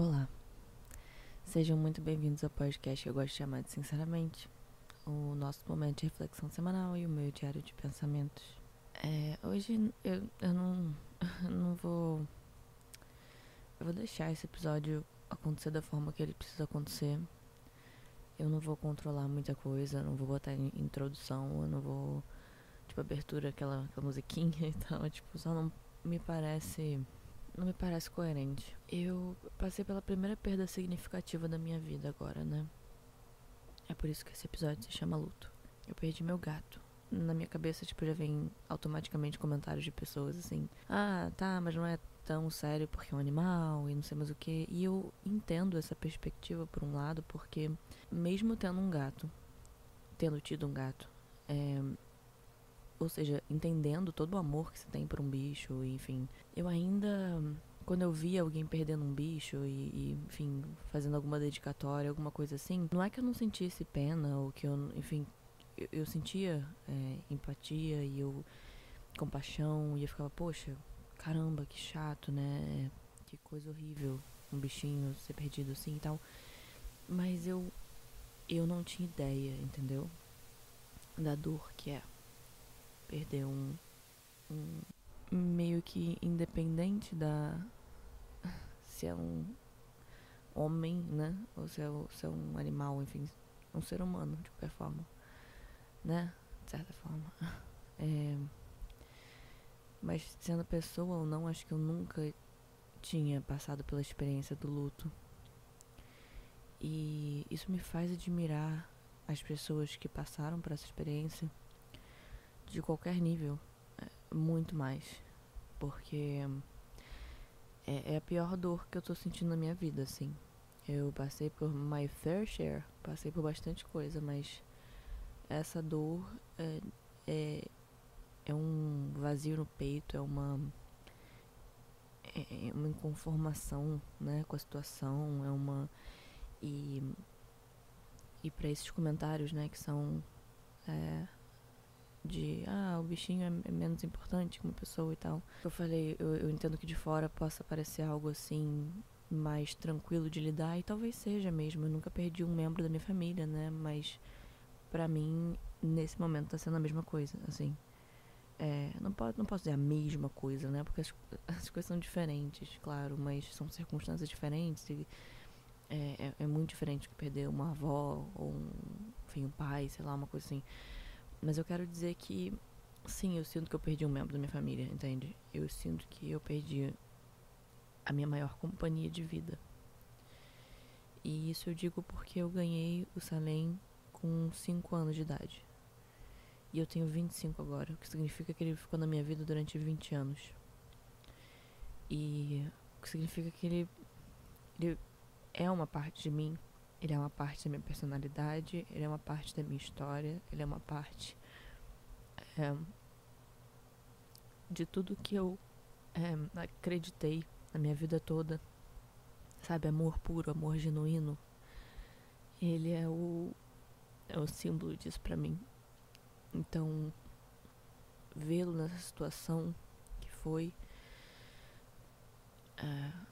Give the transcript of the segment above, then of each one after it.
Olá, sejam muito bem-vindos ao podcast que eu gosto de chamar de Sinceramente, o nosso momento de reflexão semanal e o meu diário de pensamentos. Hoje eu não, não vou. Eu vou deixar esse episódio acontecer da forma que ele precisa acontecer. Eu não vou controlar muita coisa, não vou botar em introdução, eu não vou. Tipo, abertura, aquela musiquinha e tal. Tipo, só não me parece. Não me parece coerente. Eu passei pela primeira perda significativa da minha vida agora, né? É por isso que esse episódio se chama Luto. Eu perdi meu gato. Na minha cabeça, tipo, já vem automaticamente comentários de pessoas assim: ah, tá, mas não é tão sério porque é um animal e não sei mais o que. E eu entendo essa perspectiva por um lado, porque mesmo tendo tido um gato, ou seja, entendendo todo o amor que você tem por um bicho, enfim, eu ainda, quando eu via alguém perdendo um bicho enfim, fazendo alguma dedicatória, alguma coisa assim, não é que eu não sentisse pena ou que eu, enfim, eu sentia empatia e compaixão e eu ficava, poxa, caramba, que chato, né? Que coisa horrível um bichinho ser perdido assim e tal. Mas eu não tinha ideia, entendeu? Da dor que é perder um meio que independente se é um homem, né? Ou se é um animal, enfim, um ser humano, de qualquer forma, né? De certa forma. Mas sendo pessoa ou não, acho que eu nunca tinha passado pela experiência do luto. E isso me faz admirar as pessoas que passaram por essa experiência de qualquer nível, muito mais. Porque é a pior dor que eu tô sentindo na minha vida, assim. Eu passei por my fair share, passei por bastante coisa, mas essa dor é, é um vazio no peito, é uma inconformação, né, com a situação, e, e para esses comentários, né, que são o bichinho é menos importante que uma pessoa e tal. Eu falei, eu entendo que de fora possa parecer algo assim mais tranquilo de lidar, e talvez seja mesmo. Eu nunca perdi um membro da minha família, né? Mas pra mim, nesse momento, tá sendo a mesma coisa, assim. Não posso dizer a mesma coisa, né? Porque as coisas são diferentes, claro, mas são circunstâncias diferentes e é muito diferente que perder uma avó ou enfim, um pai, sei lá, uma coisa assim. Mas eu quero dizer que sim, eu sinto que eu perdi um membro da minha família, entende? Eu sinto que eu perdi a minha maior companhia de vida. E isso eu digo porque eu ganhei o Salem com 5 anos de idade. E eu tenho 25 agora, o que significa que ele ficou na minha vida durante 20 anos. E o que significa que ele é uma parte de mim, ele é uma parte da minha personalidade, ele é uma parte da minha história, ele é uma parte de tudo que eu acreditei na minha vida toda. Sabe, amor puro, amor genuíno. Ele é o símbolo disso pra mim. Então, vê-lo nessa situação que foi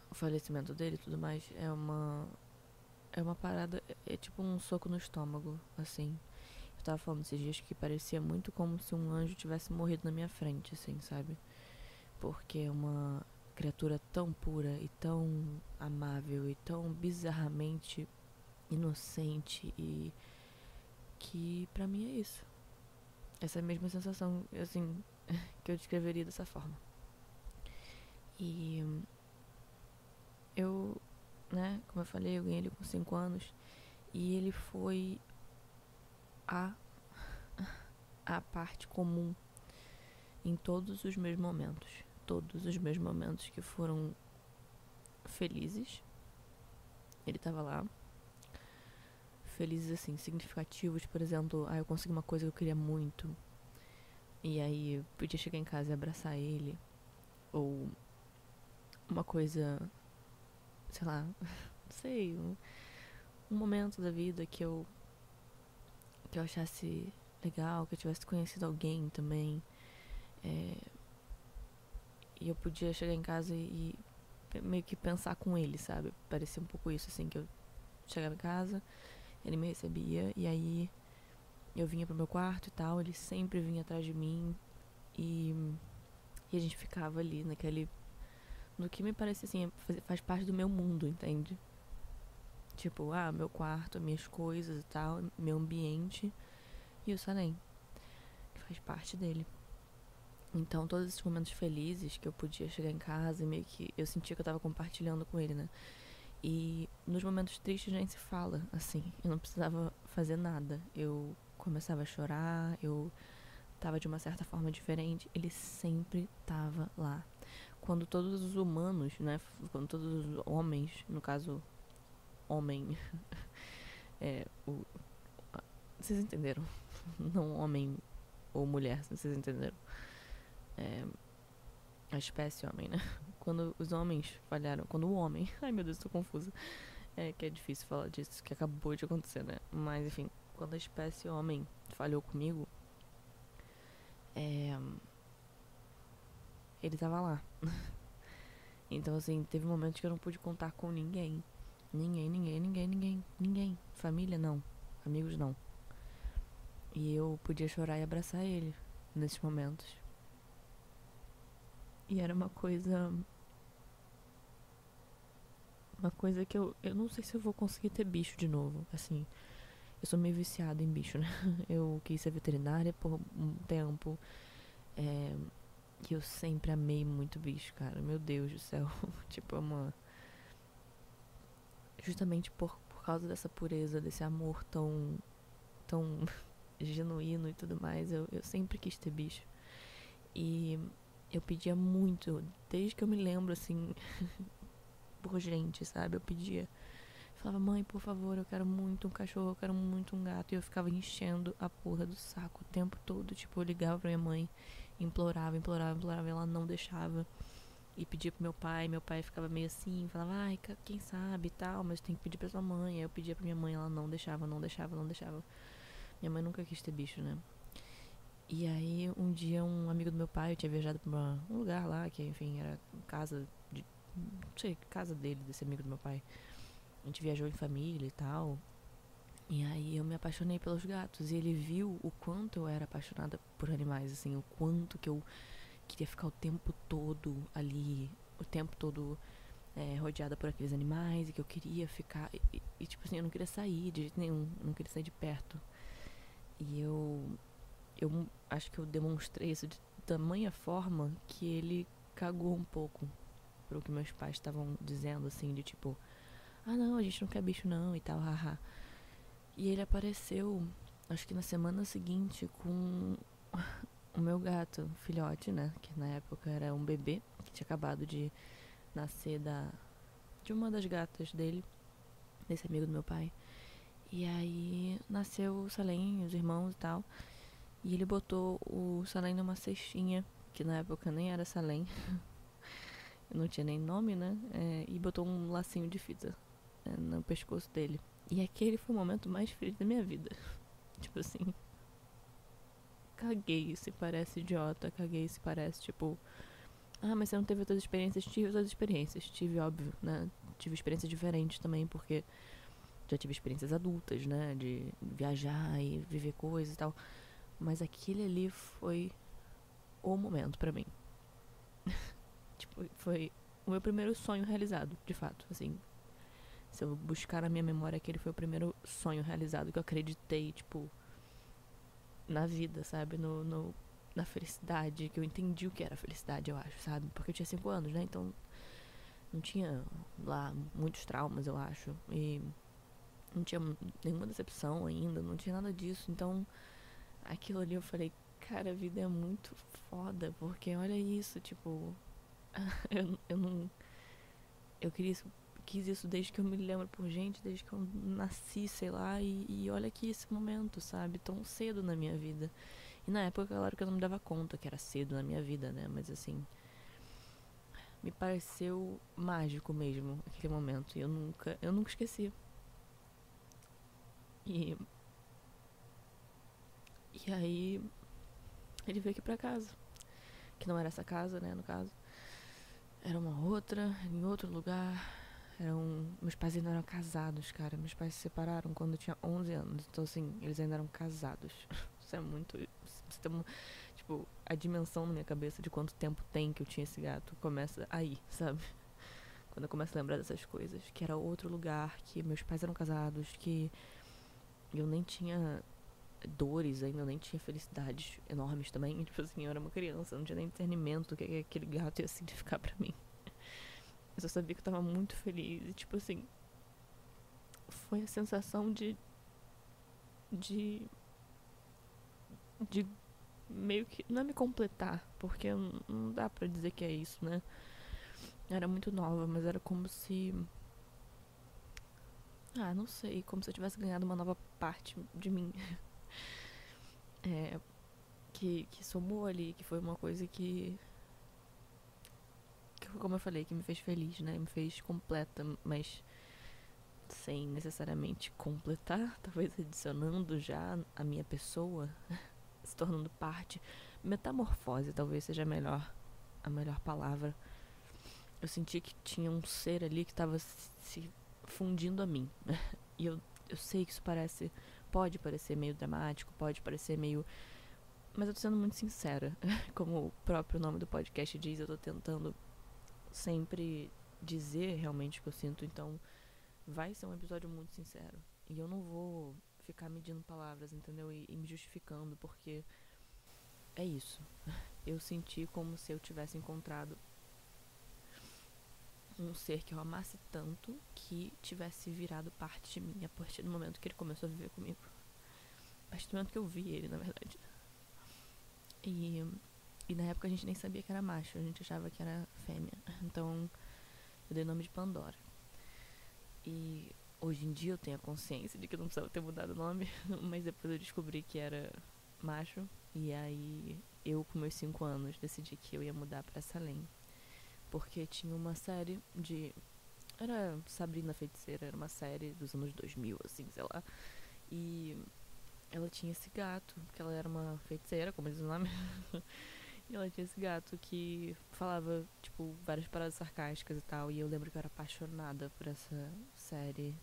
o falecimento dele e tudo mais, é uma parada, é tipo um soco no estômago, assim. Eu tava falando esses dias que parecia muito como se um anjo tivesse morrido na minha frente, assim, sabe? Porque é uma criatura tão pura e tão amável e tão bizarramente inocente e que pra mim é isso. Essa é a mesma sensação, assim, que eu descreveria dessa forma. E eu, né, como eu falei, eu ganhei ele com 5 anos e ele foi a, a parte comum em todos os meus momentos. Todos os meus momentos que foram felizes, ele tava lá. Felizes, assim, significativos, por exemplo, eu consegui uma coisa que eu queria muito. E aí eu podia chegar em casa e abraçar ele. Ou uma coisa, sei lá, não sei, um momento da vida que eu achasse legal, que eu tivesse conhecido alguém também. E eu podia chegar em casa meio que pensar com ele, sabe? Parecia um pouco isso, assim, que eu chegava em casa, ele me recebia, e aí eu vinha pro meu quarto e tal, ele sempre vinha atrás de mim, e, e a gente ficava ali naquele... No que me parece, assim, faz parte do meu mundo, entende? Tipo, meu quarto, minhas coisas e tal, meu ambiente, e o Salem, que faz parte dele. Então, todos esses momentos felizes que eu podia chegar em casa e meio que eu sentia que eu tava compartilhando com ele, né? E nos momentos tristes nem se fala, assim. Eu não precisava fazer nada. Eu começava a chorar, eu tava de uma certa forma diferente. Ele sempre tava lá. Quando todos os humanos, né? Quando todos os homens, no caso, homem, o... Vocês entenderam? Não homem ou mulher, vocês entenderam? A espécie homem, né? Quando os homens falharam, quando o homem, ai meu Deus, tô confusa, que é difícil falar disso, que acabou de acontecer, né? Mas enfim, quando a espécie homem falhou comigo, ele tava lá. Então assim, teve momentos que eu não pude contar com ninguém. Ninguém. Família não, amigos não. E eu podia chorar e abraçar ele nesses momentos. E era uma coisa que eu não sei se eu vou conseguir ter bicho de novo, assim. Eu sou meio viciada em bicho, né? Eu quis ser veterinária por um tempo. E eu sempre amei muito bicho, cara. Meu Deus do céu. Tipo, é uma... Justamente por causa dessa pureza, desse amor tão genuíno e tudo mais, eu sempre quis ter bicho. E eu pedia muito, desde que eu me lembro, assim, por gente, sabe? Eu pedia. Falava, mãe, por favor, eu quero muito um cachorro, eu quero muito um gato. E eu ficava enchendo a porra do saco o tempo todo. Tipo, eu ligava pra minha mãe, implorava, e ela não deixava. E pedia pro meu pai ficava meio assim, falava, quem sabe e tal, mas tem que pedir pra sua mãe. Aí eu pedia pra minha mãe, ela não deixava. Minha mãe nunca quis ter bicho, né? E aí, um dia, um amigo do meu pai, eu tinha viajado pra um lugar lá, que, enfim, era casa de... Não sei, casa dele, desse amigo do meu pai. A gente viajou em família e tal. E aí eu me apaixonei pelos gatos. E ele viu o quanto eu era apaixonada por animais, assim, o quanto que eu queria ficar o tempo todo ali, o tempo todo rodeada por aqueles animais, e que eu queria ficar. E tipo assim, eu não queria sair de jeito nenhum, eu não queria sair de perto. E eu acho que eu demonstrei isso de tamanha forma que ele cagou um pouco pro que meus pais estavam dizendo, assim, de tipo, não, a gente não quer bicho não e tal, haha. E ele apareceu, acho que na semana seguinte, com o meu gato, filhote, né? Que na época era um bebê, que tinha acabado de nascer de uma das gatas dele, desse amigo do meu pai. E aí nasceu o Salem, os irmãos e tal. E ele botou o Salem numa cestinha, que na época nem era Salem. Não tinha nem nome, né? E botou um lacinho de fita no pescoço dele. E aquele foi o momento mais feliz da minha vida. Tipo assim, caguei se parece idiota, caguei se parece tipo, mas você não teve outras experiências? Tive outras experiências, tive, óbvio, né? Tive experiências diferentes também, porque já tive experiências adultas, né? De viajar e viver coisas e tal. Mas aquele ali foi o momento pra mim. Tipo, foi o meu primeiro sonho realizado, de fato, assim. Se eu buscar na minha memória, aquele foi o primeiro sonho realizado que eu acreditei, tipo, na vida, sabe? Na felicidade, que eu entendi o que era felicidade, eu acho, sabe? Porque eu tinha 5 anos, né? Então não tinha lá muitos traumas, eu acho. E não tinha nenhuma decepção ainda, não tinha nada disso. Então aquilo ali eu falei, cara, a vida é muito foda, porque olha isso, tipo, eu não. Eu quis isso desde que eu me lembro por gente, desde que eu nasci, sei lá, e olha aqui esse momento, sabe? Tão cedo na minha vida. E na época, claro que eu não me dava conta que era cedo na minha vida, né? Mas assim, me pareceu mágico mesmo aquele momento. E eu nunca esqueci. E aí ele veio aqui pra casa. Que não era essa casa, né, no caso. era uma outra, em outro lugar. Meus pais ainda eram casados, cara. Meus pais se separaram quando eu tinha 11 anos. Então, assim, eles ainda eram casados. Isso é muito... Você tem tipo, a dimensão na minha cabeça de quanto tempo tem que eu tinha esse gato começa aí, sabe? Quando eu começo a lembrar dessas coisas. Que era outro lugar, que meus pais eram casados, que eu nem tinha dores ainda, eu nem tinha felicidades enormes também. E, tipo assim, eu era uma criança, eu não tinha nem discernimento do que aquele gato ia significar pra mim. Eu só sabia que eu tava muito feliz. E, tipo assim, foi a sensação de, de meio que, não é me completar, porque não dá pra dizer que é isso, né? Era muito nova, mas era como se, não sei, como se eu tivesse ganhado uma nova parte de mim. Que somou ali, que foi uma coisa que, como eu falei, que me fez feliz, né? Me fez completa, mas sem necessariamente completar, talvez adicionando já a minha pessoa, se tornando parte. Metamorfose talvez seja a melhor palavra. Eu senti que tinha um ser ali que estava se fundindo a mim. E eu sei que isso pode parecer meio dramático, pode parecer meio... Mas eu tô sendo muito sincera. Como o próprio nome do podcast diz, eu tô tentando sempre dizer realmente o que eu sinto. Então vai ser um episódio muito sincero. E eu não vou ficar medindo palavras, entendeu? E me justificando, porque é isso. Eu senti como se eu tivesse encontrado um ser que eu amasse tanto que tivesse virado parte de mim a partir do momento que ele começou a viver comigo. A partir do momento que eu vi ele, na verdade. E na época a gente nem sabia que era macho, a gente achava que era fêmea. Então eu dei o nome de Pandora. E hoje em dia eu tenho a consciência de que eu não precisava ter mudado o nome, mas depois eu descobri que era macho. E aí eu, com meus 5 anos, decidi que eu ia mudar pra Salem. Porque tinha uma série de... Era Sabrina Feiticeira, era uma série dos anos 2000, assim, sei lá. E ela tinha esse gato, que ela era uma feiticeira, como diz o nome. E ela tinha esse gato que falava, tipo, várias paradas sarcásticas e tal. E eu lembro que eu era apaixonada por essa série.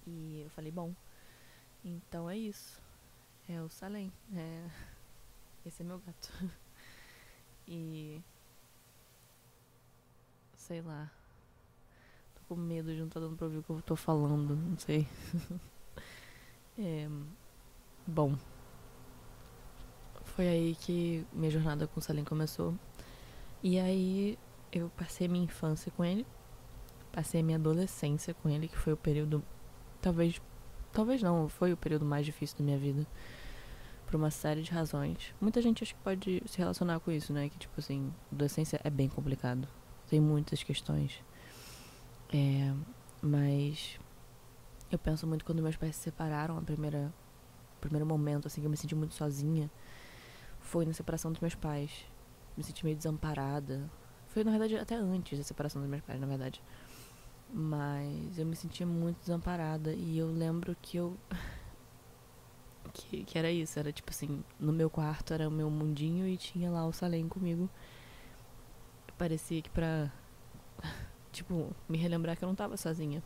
E eu falei, bom, então é isso. É o Salem. Esse é meu gato. E... sei lá. Tô com medo de não tá dando pra ouvir o que eu tô falando. Não sei. Bom, foi aí que minha jornada com o Salem começou. E aí eu passei minha infância com ele. Passei minha adolescência com ele, que foi o período... Talvez não, foi o período mais difícil da minha vida. Por uma série de razões. Muita gente acha que pode se relacionar com isso, né? Que, tipo assim, adolescência é bem complicado. Tem muitas questões. Mas eu penso muito quando meus pais se separaram, o primeiro momento, assim, que eu me senti muito sozinha, foi na separação dos meus pais. Me senti meio desamparada. Foi, na verdade, até antes da separação dos meus pais, na verdade. Mas eu me sentia muito desamparada. E eu lembro que que era isso, era tipo assim, no meu quarto era o meu mundinho e tinha lá o Salem comigo. Parecia que pra, tipo, me relembrar que eu não tava sozinha.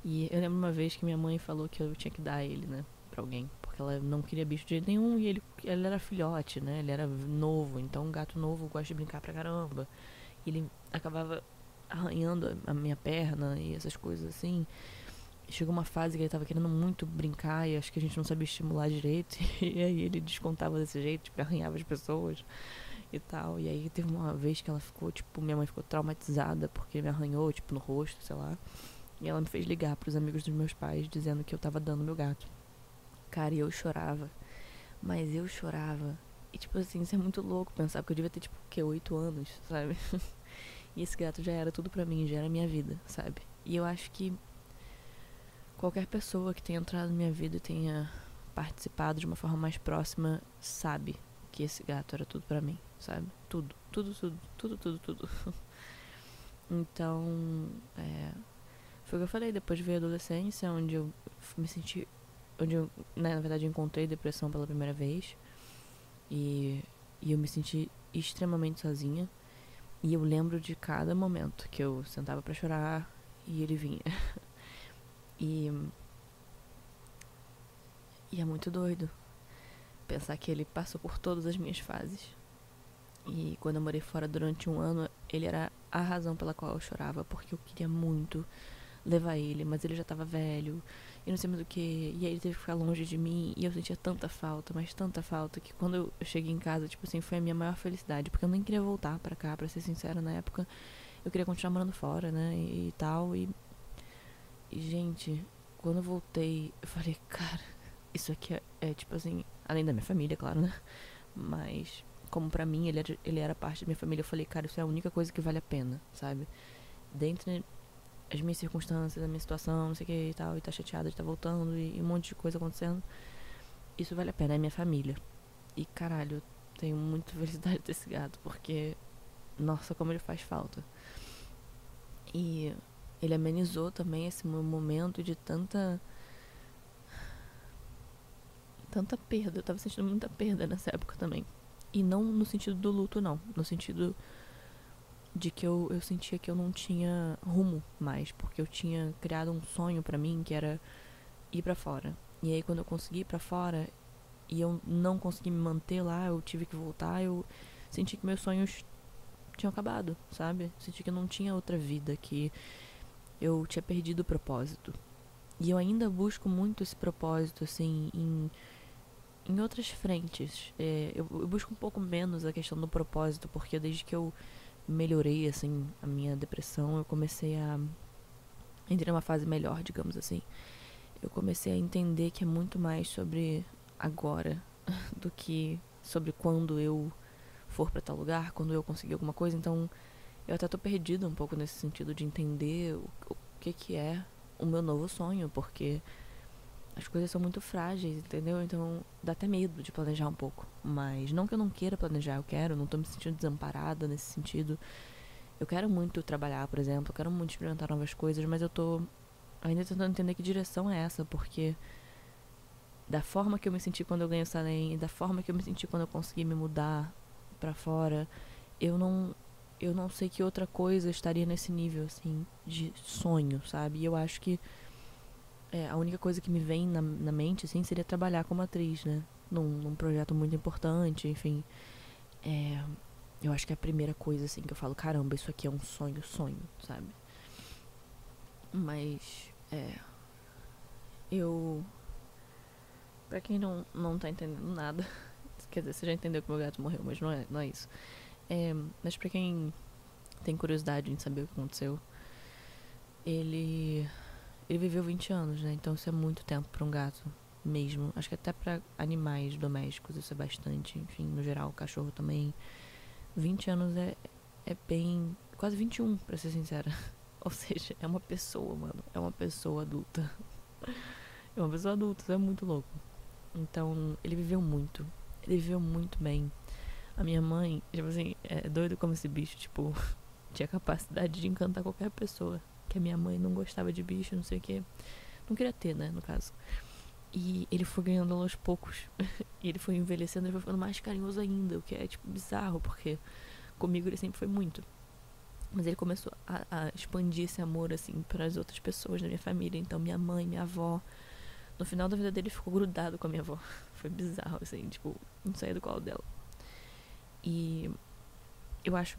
E eu lembro uma vez que minha mãe falou que eu tinha que dar ele, né, pra alguém. Porque ela não queria bicho de jeito nenhum e ele era filhote, né, ele era novo. Então um gato novo gosta de brincar pra caramba. E ele acabava arranhando a minha perna e essas coisas assim. Chegou uma fase que ele tava querendo muito brincar e acho que a gente não sabia estimular direito. E aí ele descontava desse jeito, tipo, arranhava as pessoas e tal. E aí teve uma vez que ela ficou, tipo, minha mãe ficou traumatizada porque me arranhou, tipo, no rosto, sei lá. E ela me fez ligar pros amigos dos meus pais dizendo que eu tava dando meu gato. Cara, e eu chorava. Mas eu chorava. E, tipo assim, isso é muito louco pensar, porque eu devia ter, tipo, o quê? 8 anos, sabe? E esse gato já era tudo pra mim, já era minha vida, sabe? E eu acho que qualquer pessoa que tenha entrado na minha vida e tenha participado de uma forma mais próxima sabe que esse gato era tudo pra mim, sabe? Tudo, tudo, tudo, tudo, tudo, tudo. Então, foi o que eu falei, depois veio a adolescência, onde eu me senti... Onde eu, né, na verdade, eu encontrei depressão pela primeira vez. E eu me senti extremamente sozinha. E eu lembro de cada momento que eu sentava pra chorar e ele vinha. E, e é muito doido pensar que ele passou por todas as minhas fases. E quando eu morei fora durante 1 ano, ele era a razão pela qual eu chorava, porque eu queria muito levar ele, mas ele já tava velho, e não sei mais o que, e aí ele teve que ficar longe de mim, e eu sentia tanta falta, mas tanta falta, que quando eu cheguei em casa, tipo assim, foi a minha maior felicidade, porque eu nem queria voltar pra cá, pra ser sincera, na época, eu queria continuar morando fora, né, e tal, e gente, quando eu voltei, eu falei, cara, isso aqui é tipo assim, além da minha família, claro, né, mas como pra mim ele era parte da minha família, eu falei, cara, isso é a única coisa que vale a pena, sabe, dentre as minhas circunstâncias, a minha situação, não sei o que e tal, e tá chateada de estar voltando, e um monte de coisa acontecendo, isso vale a pena, é minha família. E caralho, eu tenho muita felicidade desse gato, porque, nossa, como ele faz falta. E ele amenizou também esse meu momento de tanta perda, eu tava sentindo muita perda nessa época também. E não no sentido do luto, não, no sentido de que eu sentia que eu não tinha rumo mais, porque eu tinha criado um sonho pra mim que era ir pra fora. E aí quando eu consegui ir pra fora e eu não consegui me manter lá, eu tive que voltar, eu senti que meus sonhos tinham acabado, sabe? Senti que eu não tinha outra vida, que eu tinha perdido o propósito. E eu ainda busco muito esse propósito, assim, em outras frentes. Eu busco um pouco menos a questão do propósito, porque desde que eu melhorei, assim, a minha depressão, eu comecei a... Entrei numa fase melhor, digamos assim. Eu comecei a entender que é muito mais sobre agora do que sobre quando eu for pra tal lugar, quando eu conseguir alguma coisa. Então, eu até tô perdida um pouco nesse sentido de entender o que é o meu novo sonho, porque as coisas são muito frágeis, entendeu? Então, dá até medo de planejar um pouco. Mas não que eu não queira planejar, eu quero, não tô me sentindo desamparada nesse sentido. Eu quero muito trabalhar, por exemplo, eu quero muito experimentar novas coisas, mas eu tô ainda tentando entender que direção é essa, porque da forma que eu me senti quando eu ganhei o Salem, e da forma que eu me senti quando eu consegui me mudar pra fora, eu não sei que outra coisa estaria nesse nível, assim, de sonho, sabe? E eu acho que a única coisa que me vem na mente, assim, seria trabalhar como atriz, né? Num projeto muito importante, enfim. Eu acho que é a primeira coisa, assim, que eu falo, caramba, isso aqui é um sonho, sabe? Mas, eu... Pra quem não tá entendendo nada, quer dizer, você já entendeu que meu gato morreu, mas não é isso. Mas pra quem tem curiosidade em saber o que aconteceu, ele viveu 20 anos, né? Então isso é muito tempo pra um gato mesmo. Acho que até pra animais domésticos isso é bastante. Enfim, no geral, cachorro também. 20 anos é bem... Quase 21, pra ser sincera. Ou seja, é uma pessoa, mano. É uma pessoa adulta. É uma pessoa adulta, isso é muito louco. Então, ele viveu muito. Ele viveu muito bem. A minha mãe, tipo assim, é doido como esse bicho, tipo, tinha capacidade de encantar qualquer pessoa. Que a minha mãe não gostava de bicho, não sei o quê. Não queria ter, né, no caso. E ele foi ganhando aos poucos. E ele foi envelhecendo, ele foi ficando mais carinhoso ainda. O que é, tipo, bizarro, porque comigo ele sempre foi muito. Mas ele começou a expandir esse amor, assim, para as outras pessoas da minha família. Então, minha mãe, minha avó. No final da vida dele, ficou grudado com a minha avó. Foi bizarro, assim, tipo, não saía do colo dela. E eu acho...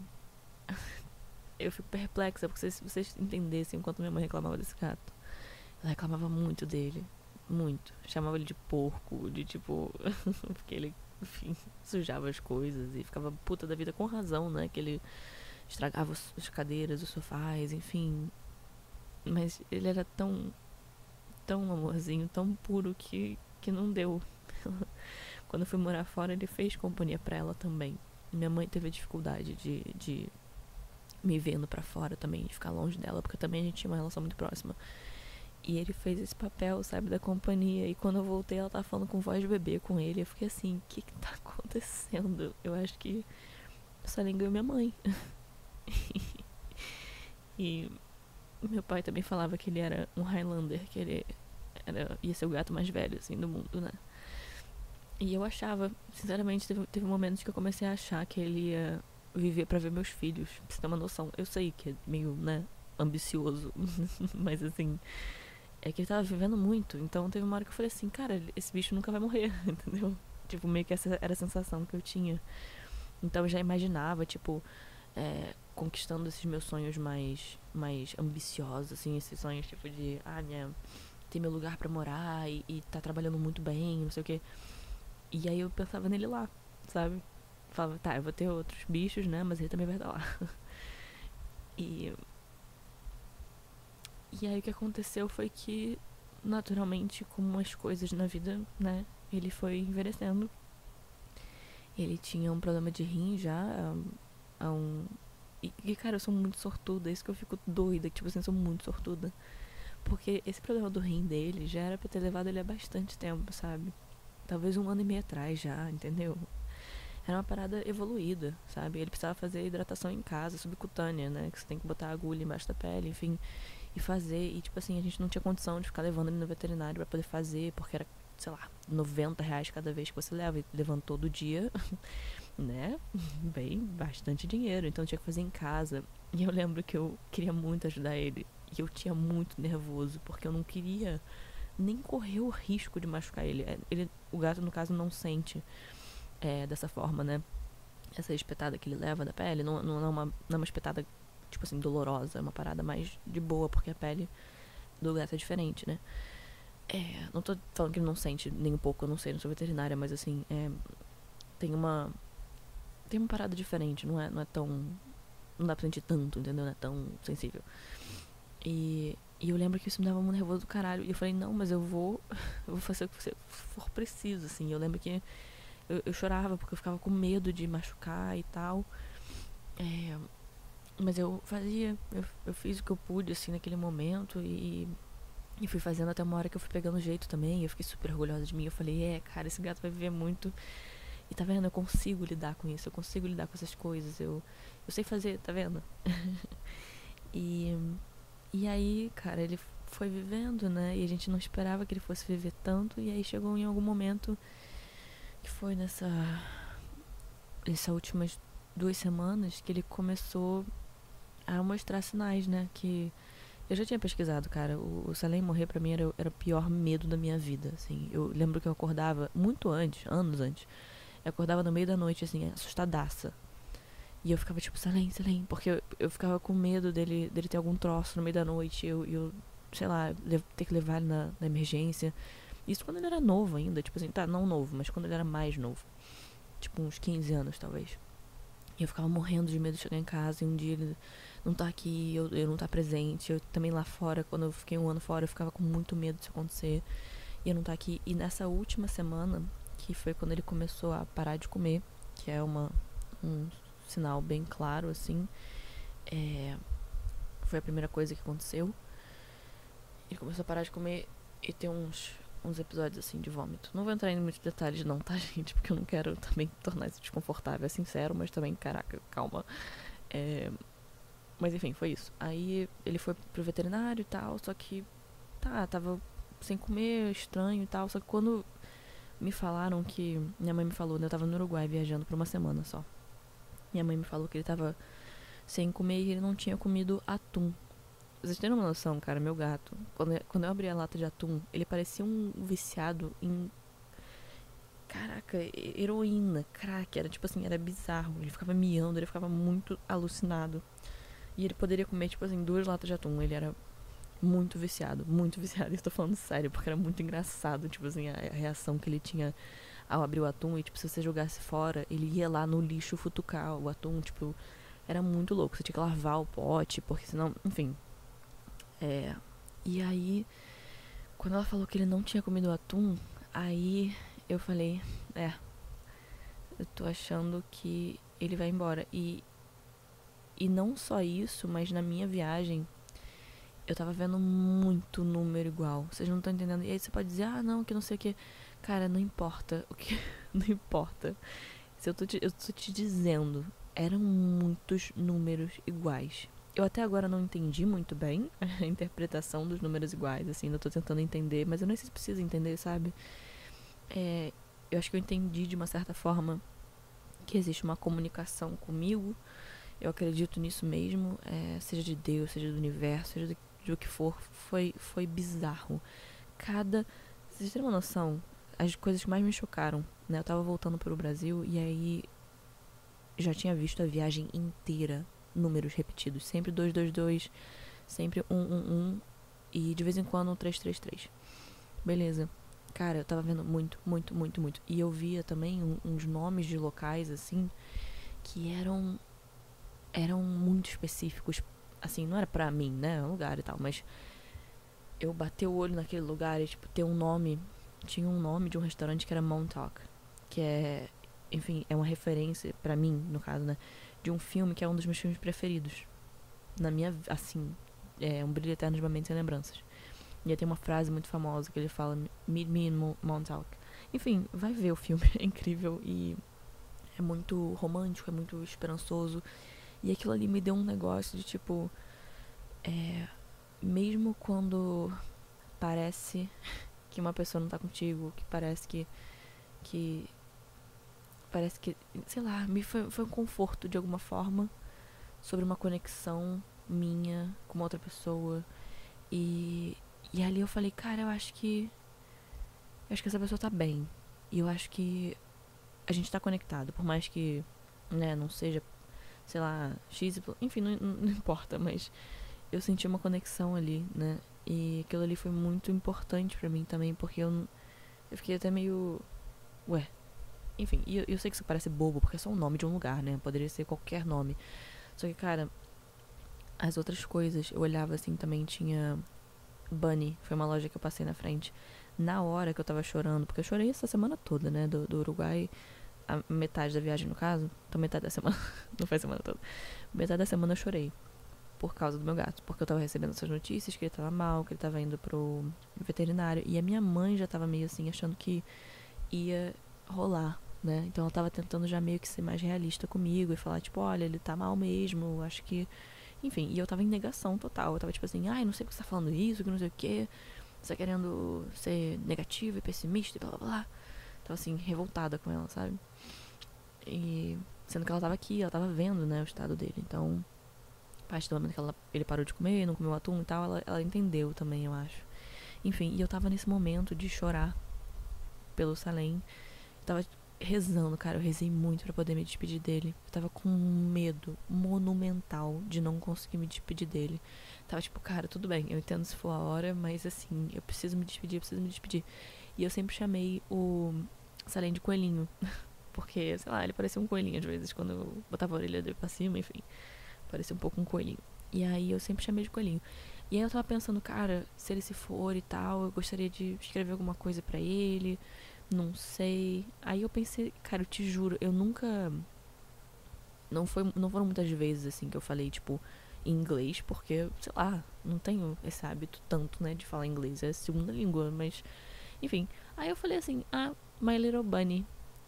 Eu fico perplexa, porque se vocês entendessem o quanto minha mãe reclamava desse gato. Ela reclamava muito dele. Muito. Chamava ele de porco, de tipo... porque ele, enfim, sujava as coisas e ficava puta da vida com razão, né? Que ele estragava as cadeiras, os sofás, enfim. Mas ele era tão amorzinho, tão puro que não deu. Quando eu fui morar fora, ele fez companhia pra ela também. Minha mãe teve dificuldade de me vendo pra fora também, de ficar longe dela, porque também a gente tinha uma relação muito próxima. E ele fez esse papel, sabe, da companhia. E quando eu voltei, ela tava falando com voz de bebê com ele. Eu fiquei assim, o que tá acontecendo? Eu acho que eu só ganhou minha mãe. E meu pai também falava que ele era um Highlander, que ele ia ser o gato mais velho, assim, do mundo, né? E eu achava, sinceramente, teve momentos que eu comecei a achar que ele ia viver pra ver meus filhos, pra você ter uma noção. Eu sei que é meio, né, ambicioso, mas assim, é que ele tava vivendo muito. Então teve uma hora que eu falei assim, cara, esse bicho nunca vai morrer, entendeu? Tipo, meio que essa era a sensação que eu tinha. Então eu já imaginava, tipo, conquistando esses meus sonhos mais ambiciosos, assim, esses sonhos tipo de, ter meu lugar pra morar e tá trabalhando muito bem, não sei o quê. E aí eu pensava nele lá, sabe? Falava, tá, eu vou ter outros bichos, né? Mas ele também vai estar lá. E, e aí o que aconteceu foi que, naturalmente, como as coisas na vida, né? Ele foi envelhecendo. Ele tinha um problema de rim já há um... E, cara, eu sou muito sortuda. É isso que eu fico doida. Que, tipo assim, eu sou muito sortuda. Porque esse problema do rim dele já era pra ter levado ele há bastante tempo, sabe? Talvez 1 ano e meio atrás já, entendeu? Era uma parada evoluída, sabe? Ele precisava fazer hidratação em casa, subcutânea, né? Que você tem que botar a agulha embaixo da pele, enfim. E fazer. E, tipo assim, a gente não tinha condição de ficar levando ele no veterinário pra poder fazer, porque era, sei lá, R$ 90 cada vez que você leva. E levando todo dia, né? Bem, bastante dinheiro. Então tinha que fazer em casa. E eu lembro que eu queria muito ajudar ele. E eu tinha muito nervoso, porque eu não queria nem correr o risco de machucar ele. O gato, no caso, não sente dessa forma, né? Essa espetada que ele leva da pele não é uma espetada, tipo assim, dolorosa. É uma parada mais de boa, porque a pele do gato é diferente, né? Não tô falando que ele não sente nem um pouco, eu não sei, não sou veterinária, mas assim, tem uma parada diferente, não é tão... Não dá pra sentir tanto, entendeu? Não é tão sensível. E eu lembro que isso me dava um nervoso do caralho. E eu falei, não, mas eu vou fazer o que for preciso, assim. Eu lembro que eu chorava porque eu ficava com medo de machucar e tal. Mas eu fazia, eu fiz o que eu pude, assim, naquele momento. E fui fazendo até uma hora que eu fui pegando jeito também. Eu fiquei super orgulhosa de mim. Eu falei, cara, esse gato vai viver muito. E tá vendo? Eu consigo lidar com isso. Eu consigo lidar com essas coisas. Eu sei fazer, tá vendo? E aí, cara, ele foi vivendo, né? E a gente não esperava que ele fosse viver tanto. E aí chegou em algum momento que foi nessas últimas 2 semanas que ele começou a mostrar sinais, né? Que eu já tinha pesquisado, cara. O Salem morrer pra mim era o pior medo da minha vida, assim. Eu lembro que eu acordava muito antes, anos antes. Eu acordava no meio da noite, assim, assustadaça. E eu ficava tipo, Salem, porque eu ficava com medo dele ter algum troço no meio da noite. Eu sei lá, ter que levar ele na emergência. Isso quando ele era novo ainda, tipo assim, tá, não novo, mas quando ele era mais novo. Tipo, uns 15 anos, talvez. E eu ficava morrendo de medo de chegar em casa e um dia ele não tá aqui, eu não tá presente. Eu também lá fora, quando eu fiquei 1 ano fora, eu ficava com muito medo disso acontecer. E eu não tá aqui. E nessa última semana, que foi quando ele começou a parar de comer, que é um sinal bem claro, assim. Foi a primeira coisa que aconteceu. Ele começou a parar de comer e ter uns episódios, assim, de vômito. Não vou entrar em muitos detalhes não, tá, gente? Porque eu não quero também tornar isso desconfortável. É sincero, mas também, caraca, calma. Mas enfim, foi isso. Aí ele foi pro veterinário e tal, só que, tava sem comer, estranho e tal. Só que quando me falaram que... Minha mãe me falou, né? Eu tava no Uruguai viajando por 1 semana só. Minha mãe me falou que ele tava sem comer e ele não tinha comido atum. Vocês têm uma noção, cara, meu gato, quando eu abri a lata de atum, ele parecia um viciado em... Caraca, heroína, crack, era tipo assim, era bizarro. Ele ficava miando, ele ficava muito alucinado. E ele poderia comer, tipo assim, 2 latas de atum. Ele era muito viciado, muito viciado. E eu tô falando sério, porque era muito engraçado, tipo assim, a reação que ele tinha ao abrir o atum. E, tipo, se você jogasse fora, ele ia lá no lixo futucar o atum, tipo... Era muito louco, você tinha que lavar o pote, porque senão... Enfim... E aí, quando ela falou que ele não tinha comido atum, aí eu falei, eu tô achando que ele vai embora. E não só isso, mas na minha viagem, eu tava vendo muito número igual. Vocês não estão entendendo. E aí você pode dizer, não, que não sei o que. Cara, não importa. O que não importa. Se eu tô te dizendo, eram muitos números iguais. Eu até agora não entendi muito bem a interpretação dos números iguais, assim, ainda tô tentando entender, mas eu nem sei se precisa entender, sabe? Eu acho que eu entendi de uma certa forma que existe uma comunicação comigo. Eu acredito nisso mesmo, seja de Deus, seja do universo, seja do que for. Foi bizarro. Vocês têm uma noção? As coisas que mais me chocaram, né? Eu tava voltando pro Brasil e aí já tinha visto a viagem inteira, números repetidos. Sempre 222, sempre 111 e de vez em quando 333. Beleza. Cara, eu tava vendo muito, muito, muito, muito. E eu via também uns nomes de locais, assim, que eram muito específicos. Assim, não era pra mim, né? Um lugar e tal, mas eu bati o olho naquele lugar e, tipo, tinha um nome de um restaurante que era Montauk, que é, enfim, é uma referência pra mim, no caso, né, de um filme que é um dos meus filmes preferidos. Na minha, assim, Um Brilho Eterno de uma Mente Sem Lembranças. E aí tem uma frase muito famosa que ele fala, Meet me in Montauk. Enfim, vai ver o filme, é incrível e é muito romântico, é muito esperançoso. E aquilo ali me deu um negócio de, tipo, mesmo quando parece que uma pessoa não tá contigo, que que parece que, sei lá, foi um conforto de alguma forma sobre uma conexão minha com uma outra pessoa. E ali eu falei, cara, eu acho que essa pessoa tá bem. E eu acho que a gente tá conectado, por mais que, né, não seja, sei lá, enfim, não importa, mas eu senti uma conexão ali, né? E aquilo ali foi muito importante pra mim também, porque eu fiquei até meio, ué, enfim, e eu sei que isso parece bobo, porque é só um nome de um lugar, né? Poderia ser qualquer nome. Só que, cara, as outras coisas, eu olhava assim, também tinha Bunny, foi uma loja que eu passei na frente. Na hora que eu tava chorando, porque eu chorei essa semana toda, né? Do Uruguai, a metade da viagem, no caso. Então, metade da semana, não foi a semana toda. Metade da semana eu chorei por causa do meu gato, porque eu tava recebendo essas notícias que ele tava mal, que ele tava indo pro veterinário. E a minha mãe já tava meio assim, achando que ia rolar, né? Então ela tava tentando já meio que ser mais realista comigo e falar, tipo, olha, ele tá mal mesmo, acho que... Enfim, e eu tava em negação total. Eu tava tipo assim, ai, não sei porque você tá falando isso, que não sei o quê. Você tá querendo ser negativa e pessimista e blá blá blá. Tava assim, revoltada com ela, sabe? E sendo que ela tava aqui, ela tava vendo, né, o estado dele. Então, a partir do momento que ele parou de comer, não comeu atum e tal, ela entendeu também, eu acho. Enfim, e eu tava nesse momento de chorar pelo Salem. Tava rezando, cara, eu rezei muito pra poder me despedir dele. Eu tava com um medo monumental de não conseguir me despedir dele. Tava tipo, cara, tudo bem, eu entendo se for a hora, mas assim, eu preciso me despedir, eu preciso me despedir. E eu sempre chamei o Salem de coelhinho. Porque, sei lá, ele parecia um coelhinho às vezes, quando eu botava a orelha dele pra cima, enfim. Parecia um pouco um coelhinho. E aí eu sempre chamei de coelhinho. E aí eu tava pensando, cara, se ele se for e tal, eu gostaria de escrever alguma coisa pra ele. Não sei. Aí eu pensei, cara, eu te juro, eu nunca. Não foram muitas vezes assim que eu falei, tipo, em inglês, porque, sei lá, não tenho esse hábito tanto, né, de falar inglês. É a segunda língua, mas. Enfim. Aí eu falei assim, My Little Bunny.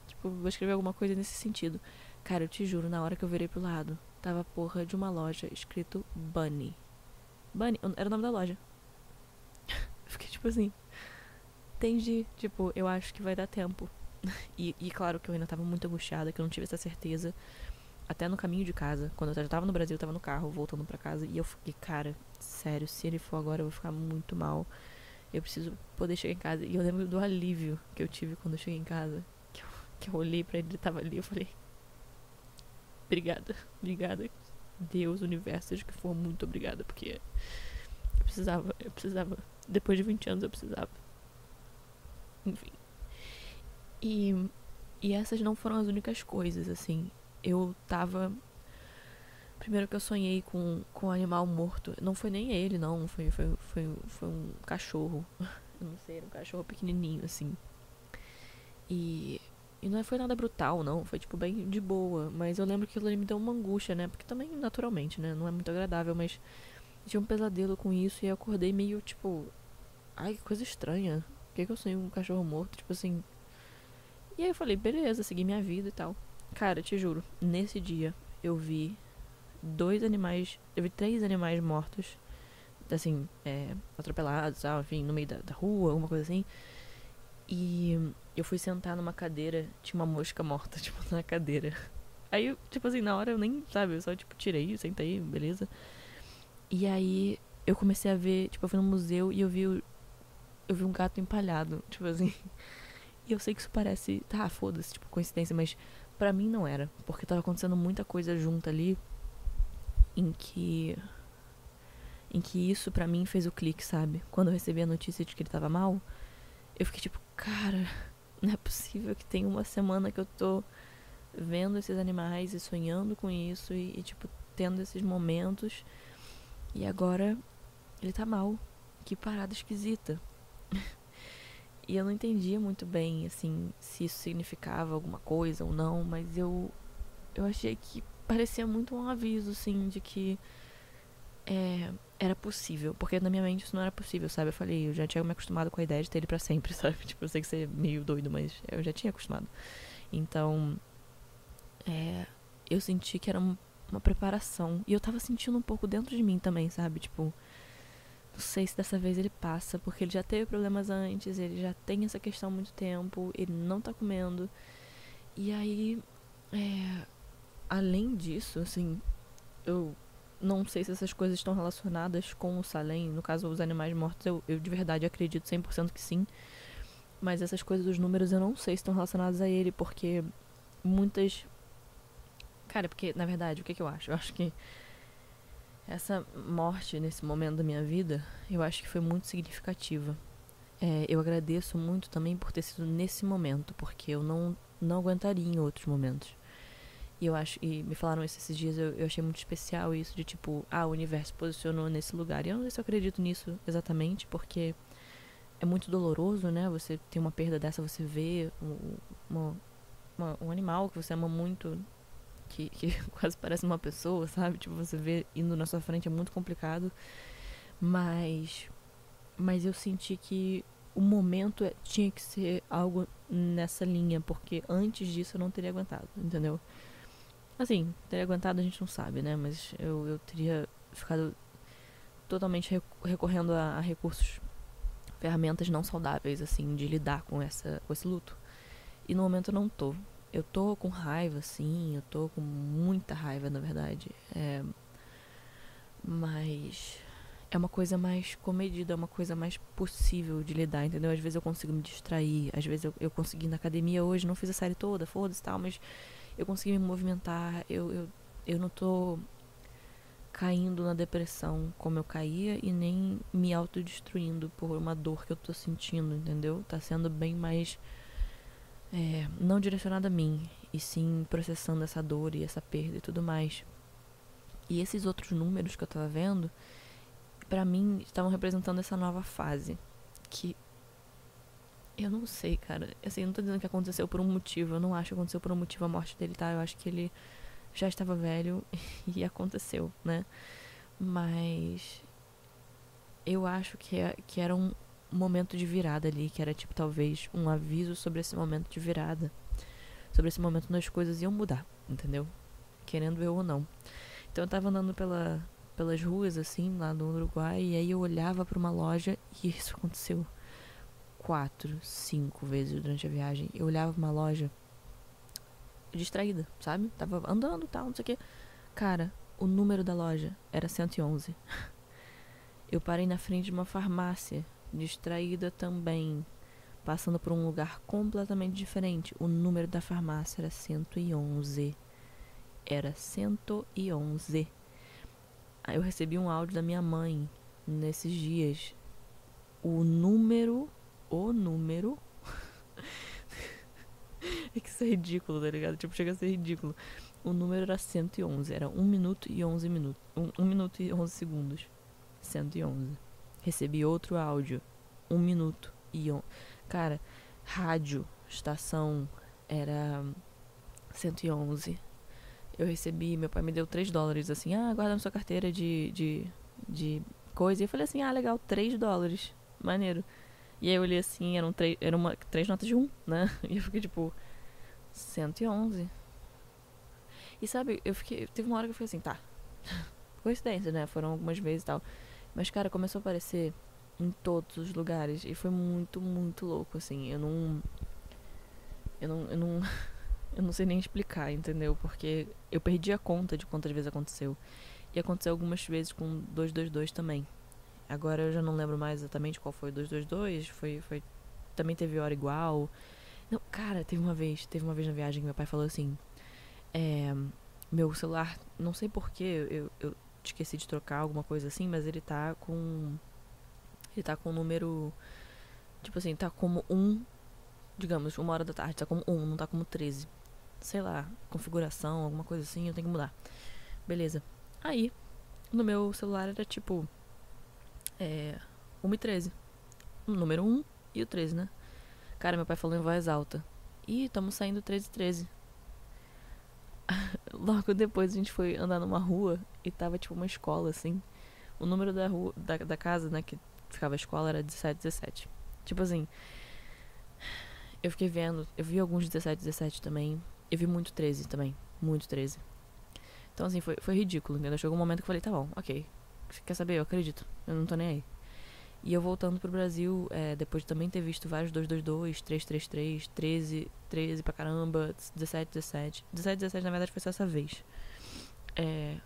Tipo, vou escrever alguma coisa nesse sentido. Cara, eu te juro, na hora que eu virei pro lado, tava a porra de uma loja escrito Bunny. Bunny, era o nome da loja. Eu fiquei tipo assim. Entendi. Tipo, eu acho que vai dar tempo. E claro que eu ainda tava muito angustiada, que eu não tive essa certeza. Até no caminho de casa. Quando eu já tava no Brasil, eu tava no carro, voltando pra casa. E eu fiquei, cara, sério, se ele for agora, eu vou ficar muito mal. Eu preciso poder chegar em casa. E eu lembro do alívio que eu tive quando eu cheguei em casa. Que eu olhei pra ele tava ali, eu falei, obrigada, Deus, universo, seja o que for, muito obrigada, porque eu precisava, depois de 20 anos eu precisava. Enfim. E essas não foram as únicas coisas, assim. Eu tava... Primeiro que eu sonhei com um animal morto. Não foi nem ele, não. Foi um cachorro. Eu não sei, era um cachorro pequenininho, assim. E não foi nada brutal, não. Foi, tipo, bem de boa. Mas eu lembro que aquilo ali me deu uma angústia, né? Porque também, naturalmente, né? Não é muito agradável, mas... Eu tinha um pesadelo com isso e eu acordei meio, tipo... Ai, que coisa estranha. Por que eu sonhei com um cachorro morto? Tipo assim... E aí eu falei, beleza, segui minha vida e tal. Cara, te juro, nesse dia eu vi 3 animais mortos. Assim, atropelados, tal, enfim, no meio da rua, alguma coisa assim. E eu fui sentar numa cadeira, tinha uma mosca morta, tipo, na cadeira. Aí, tipo assim, na hora eu nem, sabe, eu só, tipo, tirei, sentei, beleza. E aí eu comecei a ver, tipo, eu fui no museu e eu vi um gato empalhado, tipo assim. E eu sei que isso parece, tá, foda-se, tipo, coincidência, mas pra mim não era. Porque tava acontecendo muita coisa junto ali em que isso pra mim fez o clique, sabe? Quando eu recebi a notícia de que ele tava mal, eu fiquei tipo, cara, não é possível que tem uma semana que eu tô vendo esses animais e sonhando com isso e tipo, tendo esses momentos e agora ele tá mal. Que parada esquisita. E eu não entendia muito bem, assim, se isso significava alguma coisa ou não, mas eu achei que parecia muito um aviso, assim, de que era possível. Porque na minha mente isso não era possível, sabe? Eu falei, eu já tinha me acostumado com a ideia de ter ele pra sempre, sabe? Tipo, eu sei que você é meio doido, mas eu já tinha acostumado. Então, eu senti que era uma preparação. E eu tava sentindo um pouco dentro de mim também, sabe? Tipo, não sei se dessa vez ele passa, porque ele já teve problemas antes, ele já tem essa questão há muito tempo, ele não tá comendo. E aí, além disso, assim, eu não sei se essas coisas estão relacionadas com o Salem. No caso, os animais mortos, eu de verdade acredito 100% que sim. Mas essas coisas dos números eu não sei se estão relacionadas a ele, porque muitas... Cara, porque, na verdade, o que eu acho? Eu acho que essa morte nesse momento da minha vida, eu acho que foi muito significativa. Eu agradeço muito também por ter sido nesse momento, porque eu não aguentaria em outros momentos. E eu acho, e me falaram isso esses dias, eu achei muito especial isso de tipo, o universo posicionou nesse lugar. E eu não sei se eu acredito nisso exatamente, porque é muito doloroso, né? Você tem uma perda dessa, você vê um animal que você ama muito, que quase parece uma pessoa, sabe? Tipo, você vê indo na sua frente, é muito complicado. Mas eu senti que o momento tinha que ser algo nessa linha, porque antes disso eu não teria aguentado, entendeu? Assim, teria aguentado a gente não sabe, né? Mas eu teria ficado totalmente recorrendo a recursos, ferramentas não saudáveis, assim, de lidar com esse luto. E no momento eu não tô. Eu tô com raiva, sim, eu tô com muita raiva, na verdade. Mas é uma coisa mais comedida, é uma coisa mais possível de lidar, entendeu? Às vezes eu consigo me distrair, às vezes eu consegui ir na academia hoje, não fiz a série toda, foda-se e tal, mas eu consegui me movimentar, eu não tô caindo na depressão como eu caía e nem me autodestruindo por uma dor que eu tô sentindo, entendeu? Tá sendo bem mais não direcionada a mim, e sim processando essa dor e essa perda e tudo mais. E esses outros números que eu tava vendo, pra mim, estavam representando essa nova fase. Que eu não sei, cara. Assim, eu não tô dizendo que aconteceu por um motivo. Eu não acho que aconteceu por um motivo a morte dele, tá? Eu acho que ele já estava velho e aconteceu, né? Mas eu acho que era um momento de virada ali, que era tipo talvez um aviso sobre esse momento de virada, sobre esse momento onde as coisas iam mudar, entendeu? Querendo eu ou não. Então eu tava andando pelas ruas assim, lá no Uruguai, e aí eu olhava pra uma loja e isso aconteceu 4, 5 vezes durante a viagem. Eu olhava pra uma loja distraída, sabe? Tava andando e tal, não sei o que. Cara, o número da loja era 111. Eu parei na frente de uma farmácia, distraída também, passando por um lugar completamente diferente. O número da farmácia era 111. Era 111. Aí eu recebi um áudio da minha mãe nesses dias. O número. É que isso é ridículo, tá ligado? Tipo, chega a ser ridículo. O número era 111. Era 1 minuto e 11 minutos. 1 minuto e 11 segundos. 111. Recebi outro áudio. 1 minuto e 11. Cara, rádio, estação, era 111. Eu recebi, meu pai me deu $3, assim, guarda na sua carteira de coisa. E eu falei assim, legal, $3. Maneiro. E aí eu olhei assim, eram 3 notas de 1, né? E eu fiquei tipo, 111. E sabe, teve uma hora que eu fiquei assim, tá. Coincidência, né? Foram algumas vezes e tal. Mas, cara, começou a aparecer em todos os lugares. E foi muito, muito louco, assim. Eu não... Eu não, eu não sei nem explicar, entendeu? Porque eu perdi a conta de quantas vezes aconteceu. E aconteceu algumas vezes com 222 também. Agora eu já não lembro mais exatamente qual foi o 222. Foi também teve hora igual. Não, cara, teve uma vez na viagem que meu pai falou assim: é, meu celular, não sei porquê, eu esqueci de trocar alguma coisa assim, mas ele tá com. Ele tá com o número. Tipo assim, tá como 1, digamos, 1 hora da tarde, tá como 1, não tá como 13. Sei lá, configuração, alguma coisa assim, eu tenho que mudar. Beleza. Aí, no meu celular era tipo. 1 e 13. O número 1 e o 13, né? Cara, meu pai falou em voz alta: ih, estamos saindo 13 e 13. Logo depois a gente foi andar numa rua e tava tipo uma escola assim. O número da rua, da casa, né, que ficava a escola era 1717. Tipo assim, eu fiquei vendo, eu vi alguns 1717 também. Eu vi muito 13 também. Muito 13. Então assim, foi ridículo, entendeu? Chegou um momento que eu falei: tá bom, ok. Quer saber? Eu acredito. Eu não tô nem aí. E eu voltando pro Brasil, depois de também ter visto vários 222, 333, 13, 13 pra caramba, 17, 17. 17, 17 na verdade foi só essa vez.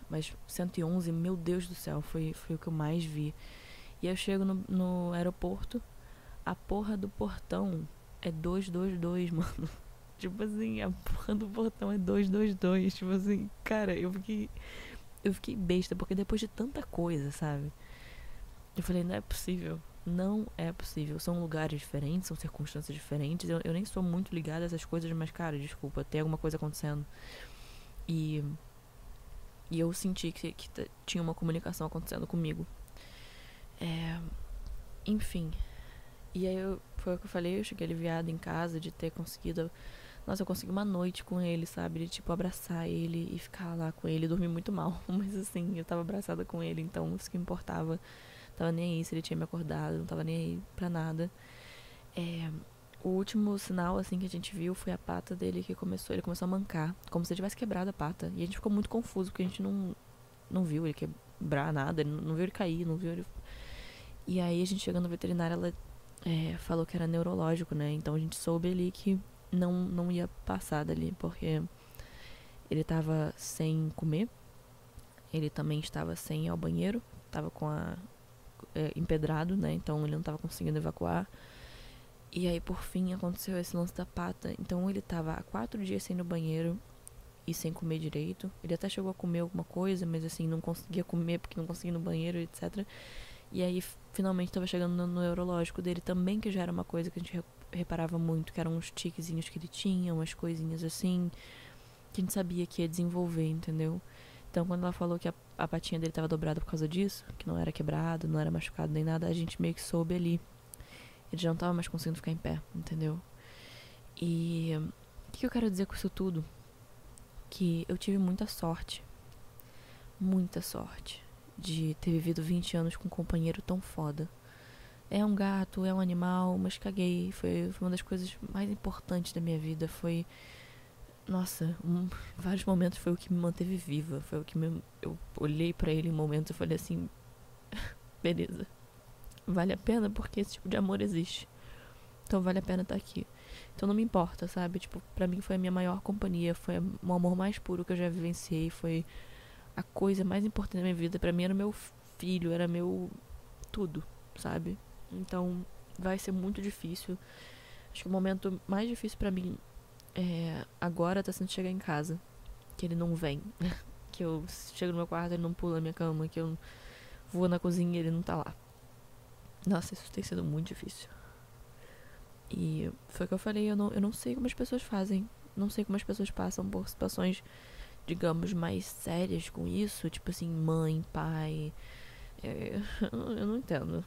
Mas 111, meu Deus do céu, foi o que eu mais vi. E aí eu chego no aeroporto, a porra do portão é 222, mano. Tipo assim, a porra do portão é 222. Tipo assim, cara, eu fiquei besta, porque depois de tanta coisa, sabe? Eu falei: não é possível. Não é possível. São lugares diferentes, são circunstâncias diferentes. Eu nem sou muito ligada a essas coisas, mas, cara, desculpa, tem alguma coisa acontecendo. E, e eu senti que tinha uma comunicação acontecendo comigo. Enfim. E aí foi o que eu falei, eu cheguei aliviada em casa de ter conseguido. Nossa, eu consegui uma noite com ele, sabe? De tipo abraçar ele e ficar lá com ele. Dormi muito mal, mas assim, eu tava abraçada com ele, então isso que importava. Tava nem aí se ele tinha me acordado, não tava nem aí pra nada. O último sinal, assim, que a gente viu foi a pata dele que ele começou a mancar, como se ele tivesse quebrado a pata. E a gente ficou muito confuso, porque a gente não viu ele quebrar nada, não viu ele cair, não viu ele. E aí a gente chegando no veterinário, ela falou que era neurológico, né? Então a gente soube ali que não ia passar dali, porque ele tava sem comer, ele também estava sem ir ao banheiro, tava com a empedrado, né? Então ele não tava conseguindo evacuar. E aí, por fim, aconteceu esse lance da pata. Então ele tava há 4 dias sem ir no banheiro e sem comer direito. Ele até chegou a comer alguma coisa, mas assim, não conseguia comer porque não conseguia ir no banheiro, etc. E aí, finalmente, tava chegando no neurológico dele também, que já era uma coisa que a gente reparava muito, que eram uns tiquezinhos que ele tinha, umas coisinhas assim, que a gente sabia que ia desenvolver, entendeu? Então, quando ela falou que a patinha dele tava dobrada por causa disso, que não era quebrado, não era machucado nem nada, a gente meio que soube ali. Ele já não tava mais conseguindo ficar em pé, entendeu? E o que eu quero dizer com isso tudo? Que eu tive muita sorte, de ter vivido 20 anos com um companheiro tão foda. É um gato, é um animal, mas caguei. Foi uma das coisas mais importantes da minha vida. Foi. Nossa, em vários momentos foi o que me manteve viva. Foi o que eu olhei pra ele em momentos e falei assim: beleza, vale a pena porque esse tipo de amor existe. Então vale a pena estar aqui. Então não me importa, sabe? Tipo, pra mim foi a minha maior companhia. Foi o amor mais puro que eu já vivenciei. Foi a coisa mais importante da minha vida. Pra mim era meu filho, era meu tudo, sabe? Então vai ser muito difícil. Acho que o momento mais difícil pra mim agora tá sendo chegar em casa. Que ele não vem. Que eu chego no meu quarto, ele não pula na minha cama. Que eu vou na cozinha e ele não tá lá. Nossa, isso tem sido muito difícil. E foi o que eu falei, eu não sei como as pessoas fazem. Não sei como as pessoas passam por situações, digamos, mais sérias com isso. Tipo assim, mãe, pai. Eu não entendo.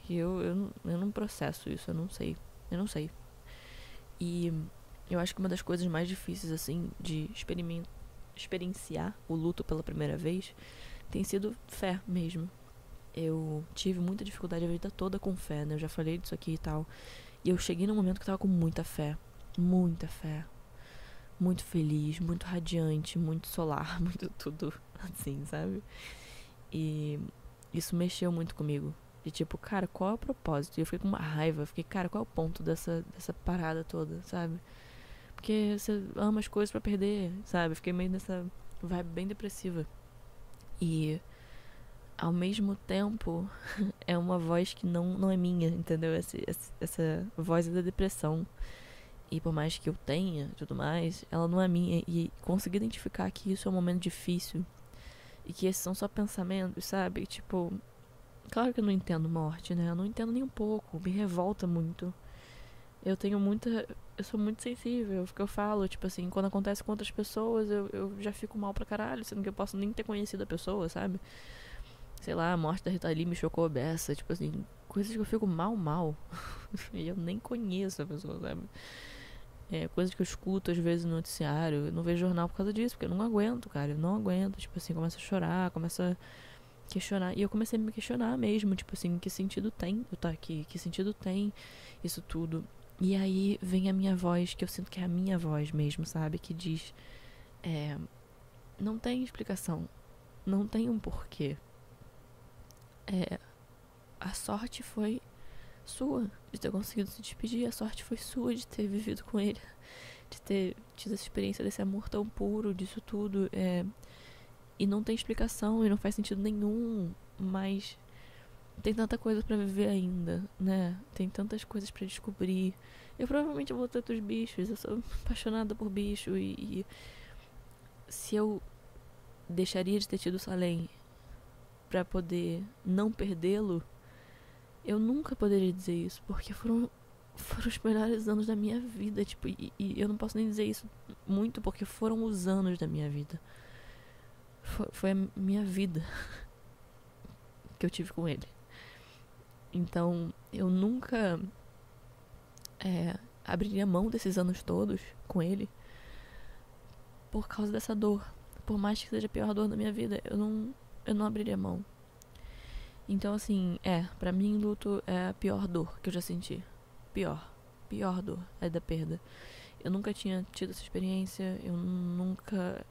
E eu não processo isso, eu não sei. Eu não sei. E eu acho que uma das coisas mais difíceis, assim, de experienciar o luto pela primeira vez tem sido fé mesmo. Eu tive muita dificuldade a vida toda com fé, né? Eu já falei disso aqui e tal. E eu cheguei num momento que eu tava com muita fé. Muita fé. Muito feliz, muito radiante, muito solar, muito tudo assim, sabe? E isso mexeu muito comigo. De tipo, cara, qual é o propósito? E eu fiquei com uma raiva. Fiquei, cara, qual é o ponto dessa parada toda, sabe? porque você ama as coisas pra perder, sabe? Fiquei meio nessa vibe bem depressiva. E ao mesmo tempo é uma voz que não é minha, entendeu? Essa voz é da depressão. E por mais que eu tenha tudo mais, ela não é minha. E conseguir identificar que isso é um momento difícil e que esses são só pensamentos, sabe? Tipo, claro que eu não entendo morte, né? Eu não entendo nem um pouco, me revolta muito. Eu tenho muita. Eu sou muito sensível, o que eu falo, tipo assim, quando acontece com outras pessoas, eu já fico mal pra caralho, sendo que eu posso nem ter conhecido a pessoa, sabe? Sei lá, a morte da Rita Lee me chocou beça, tipo assim, coisas que eu fico mal. E eu nem conheço a pessoa, sabe? Coisas que eu escuto às vezes no noticiário, eu não vejo jornal por causa disso, porque eu não aguento, cara, eu não aguento, tipo assim, começo a chorar, começo a questionar, e eu comecei a me questionar mesmo, tipo assim, que sentido tem eu estar aqui, que sentido tem isso tudo. E aí vem a minha voz, que eu sinto que é a minha voz mesmo, sabe, que diz, não tem explicação, não tem um porquê. A sorte foi sua de ter conseguido se despedir, a sorte foi sua de ter vivido com ele, de ter tido essa experiência desse amor tão puro, disso tudo, e não tem explicação e não faz sentido nenhum, mas tem tanta coisa pra viver ainda, né? Tem tantas coisas pra descobrir. Eu provavelmente vou ter outros bichos, eu sou apaixonada por bicho e se eu deixaria de ter tido o Salem pra poder não perdê-lo, eu nunca poderia dizer isso, porque foram os melhores anos da minha vida, tipo, e eu não posso nem dizer isso muito, porque foram os anos da minha vida. Foi a minha vida que eu tive com ele. Então, eu nunca abriria mão desses anos todos com ele por causa dessa dor. Por mais que seja a pior dor da minha vida, eu não abriria mão. Então, assim, pra mim, luto é a pior dor que eu já senti. Pior dor é da perda. Eu nunca tinha tido essa experiência, eu nunca...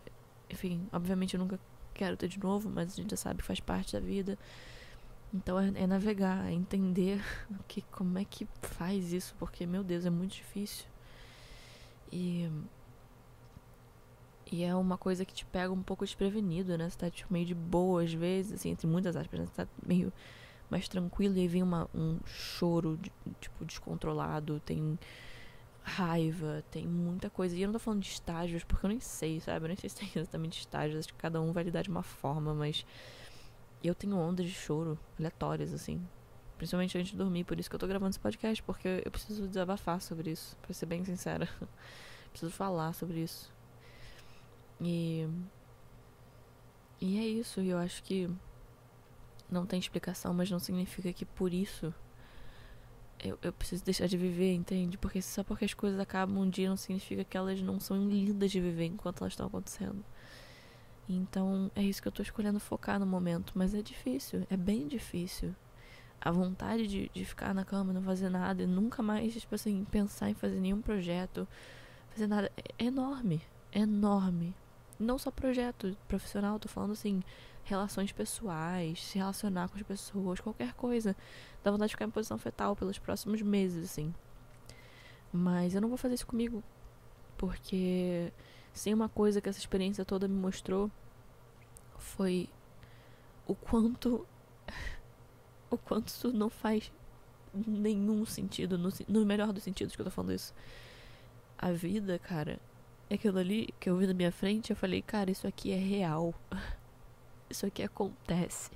Enfim, obviamente eu nunca quero ter de novo, mas a gente já sabe que faz parte da vida. Então é navegar, é entender como é que faz isso, porque, meu Deus, é muito difícil. E é uma coisa que te pega um pouco desprevenido, né? Você tá tipo, meio de boa às vezes, assim, entre muitas aspas, né? Você tá meio mais tranquilo e aí vem um choro, tipo, descontrolado, tem raiva, tem muita coisa. E eu não tô falando de estágios, porque eu nem sei, sabe? Eu nem sei se tem exatamente estágios, acho que cada um vai lidar de uma forma, mas eu tenho ondas de choro aleatórias, assim. Principalmente antes de dormir, por isso que eu tô gravando esse podcast, porque eu preciso desabafar sobre isso, pra ser bem sincera. Preciso falar sobre isso. E é isso, e eu acho que não tem explicação, mas não significa que por isso eu preciso deixar de viver, entende? Porque só porque as coisas acabam um dia não significa que elas não são lindas de viver enquanto elas estão acontecendo. Então é isso que eu tô escolhendo focar no momento, mas é difícil, é bem difícil. A vontade de ficar na cama e não fazer nada e nunca mais, tipo assim, pensar em fazer nenhum projeto, fazer nada, é enorme, é enorme. Não só projeto profissional, tô falando assim, relações pessoais, se relacionar com as pessoas, qualquer coisa. Dá vontade de ficar em posição fetal pelos próximos meses, assim. Mas eu não vou fazer isso comigo, porque sem uma coisa que essa experiência toda me mostrou foi o quanto isso não faz nenhum sentido, no melhor dos sentidos que eu tô falando isso. A vida, cara, é aquilo ali que eu vi na minha frente, eu falei, cara, isso aqui é real. Isso aqui acontece.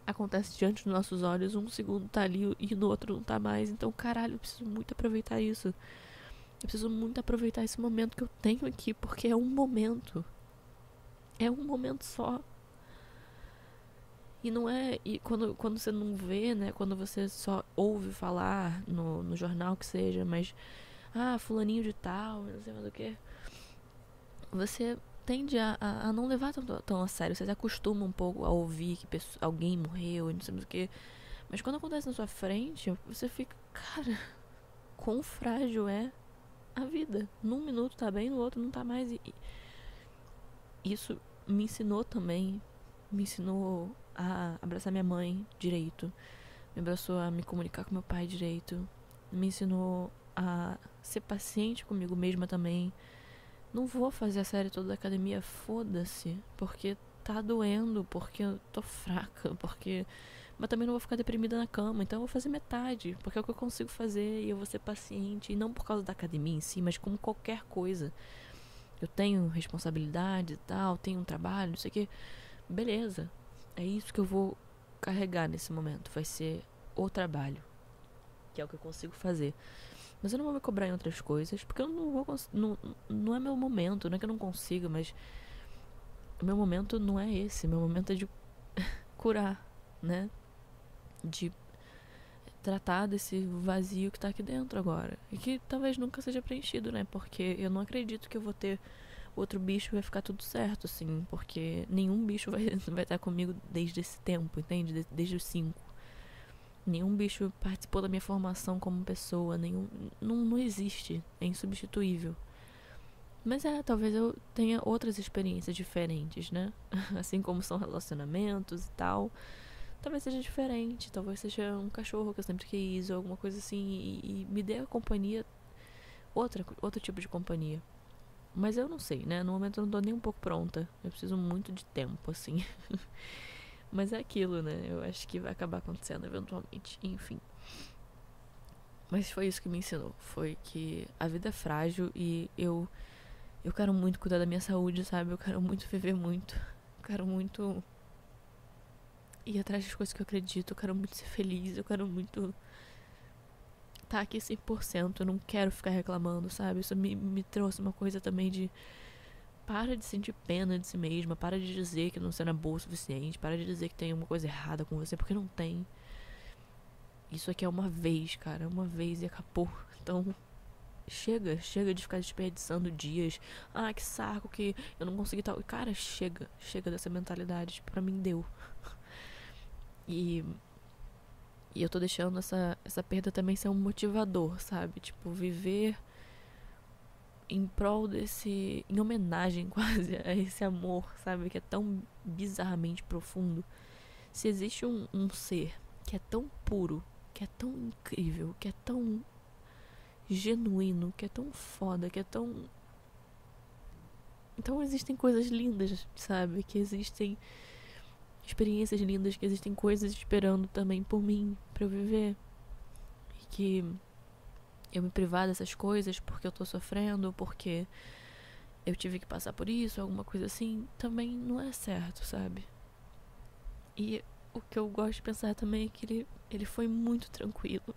Acontece diante dos nossos olhos, um segundo tá ali e no outro não tá mais. Então, caralho, eu preciso muito aproveitar isso. Eu preciso muito aproveitar esse momento que eu tenho aqui, porque é um momento. É um momento só. E não é. E quando você não vê, né? Quando você só ouve falar no jornal que seja, mas. Ah, fulaninho de tal, não sei mais o que. Você tende a não levar tão a sério. Você se acostuma um pouco a ouvir que alguém morreu e não sei mais o que. Mas quando acontece na sua frente, você fica, cara, quão frágil é a vida. Num minuto tá bem, no outro não tá mais. E isso me ensinou também. Me ensinou a abraçar minha mãe direito. Me abraçou a me comunicar com meu pai direito. Me ensinou a ser paciente comigo mesma também. Não vou fazer a série toda da academia, foda-se, porque tá doendo, porque eu tô fraca, porque... Mas também não vou ficar deprimida na cama, então eu vou fazer metade, porque é o que eu consigo fazer e eu vou ser paciente. E não por causa da academia em si, mas como qualquer coisa. Eu tenho responsabilidade e tal, tenho um trabalho, não sei o que. Beleza, é isso que eu vou carregar nesse momento, vai ser o trabalho, que é o que eu consigo fazer. Mas eu não vou me cobrar em outras coisas, porque eu não vou não é meu momento, não é que eu não consiga, mas o meu momento não é esse, meu momento é de curar, né? De tratar desse vazio que tá aqui dentro agora. E que talvez nunca seja preenchido, né? Porque eu não acredito que eu vou ter outro bicho e vai ficar tudo certo, assim. Porque nenhum bicho vai estar comigo desde esse tempo, entende? Desde os 5. Nenhum bicho participou da minha formação como pessoa. Não existe. É insubstituível. Mas talvez eu tenha outras experiências diferentes, né? Assim como são relacionamentos e tal. Talvez seja diferente, talvez seja um cachorro que eu sempre quis, ou alguma coisa assim, e me dê a companhia, outro tipo de companhia. Mas eu não sei, né? No momento eu não tô nem um pouco pronta. Eu preciso muito de tempo, assim. Mas é aquilo, né? Eu acho que vai acabar acontecendo eventualmente. Enfim. Mas foi isso que me ensinou. Foi que a vida é frágil e eu quero muito cuidar da minha saúde, sabe? Eu quero muito viver muito. Eu quero muito ir atrás das coisas que eu acredito. Eu quero muito ser feliz. Eu quero muito estar aqui 100%. Eu não quero ficar reclamando, sabe? Isso me trouxe uma coisa também de... Para de sentir pena de si mesma. Para de dizer que não você não é boa o suficiente. Para de dizer que tem uma coisa errada com você, porque não tem. Isso aqui é uma vez, cara. Uma vez e acabou. Então, chega de ficar desperdiçando dias. Ah, que saco que eu não consegui tal. Cara, chega dessa mentalidade. Tipo, pra mim deu. E eu tô deixando essa perda também ser um motivador, sabe? Tipo, viver em prol desse... Em homenagem quase a esse amor, sabe? Que é tão bizarramente profundo. Se existe um ser que é tão puro, que é tão incrível, que é tão genuíno, que é tão foda, que é tão... Então existem coisas lindas, sabe? Que existem experiências lindas, que existem coisas esperando também por mim, pra eu viver. E que eu me privar dessas coisas porque eu tô sofrendo, porque eu tive que passar por isso, alguma coisa assim, também não é certo, sabe? E o que eu gosto de pensar também é que ele foi muito tranquilo.